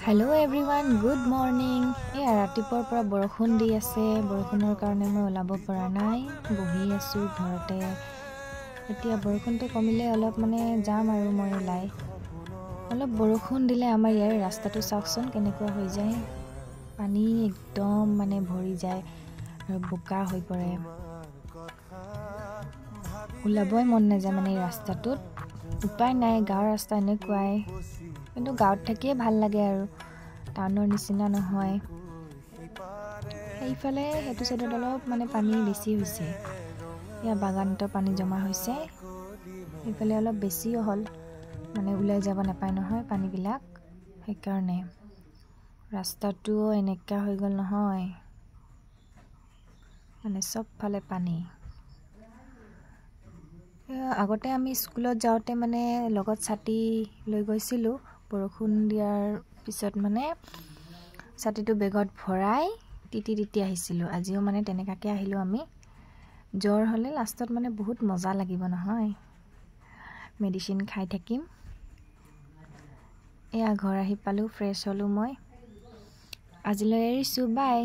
hello everyone good morning रातिपुৱাৰ পৰা বৰষুণ দি আছে বৰষুণৰ কাৰণে মই ওলাব পৰা নাই বহি আছো ঘৰতে এতিয়া বৰষুণটো কমিলে অলপ মানে যাম আৰু মই ওলাই অলপ বৰষুণ দিলে আমাৰ ইয়াৰ ৰাস্তাটো চাওকচোন কেনেকুৱা হৈ যায় পানী একদম মানে ভৰি যায় আৰু বোকা হৈ পৰে ওলাবই মন নাযায় মানে ৰাস্তাটোত উপায় নাই গাঁৱৰ ৰাস্তা এনেকুৱাই কিন্তু গাঁৱত থাকিয়ে ভাল লাগে আৰু টাউনৰ নিচিনা নহয় এইফালে হেতু সাইডত অলপ মানে পানী বেছি হৈছে ইয়া বাগানটো পানী জমা হৈছে এইফালে অলপ বেছি হল মানে উলাই যাব নাপায় নহয় পানীবিলাক সেইকাৰণে ৰাস্তাটো এনেকা হৈ গল নহয় মানে সব ফালে পানী আগতে আমি স্কুলত যাওঁতে মানে লগত ছাতি লৈ গৈছিলো বৰষুণ দিয়াৰ পিছত মানে ছাতিটো বেগত ভৰাই টিটি আহিছিলো আজিও মানে তেনেকাকে আহিলো আমি জ্বৰ হলে লাষ্টত মানে বহুত মজা লাগিব নহয় মেডিসিন খাই থাকিম এয়া ঘৰ আহি পালো ফ্ৰেছ হলো মই আজিলৈ এৰিছো বাই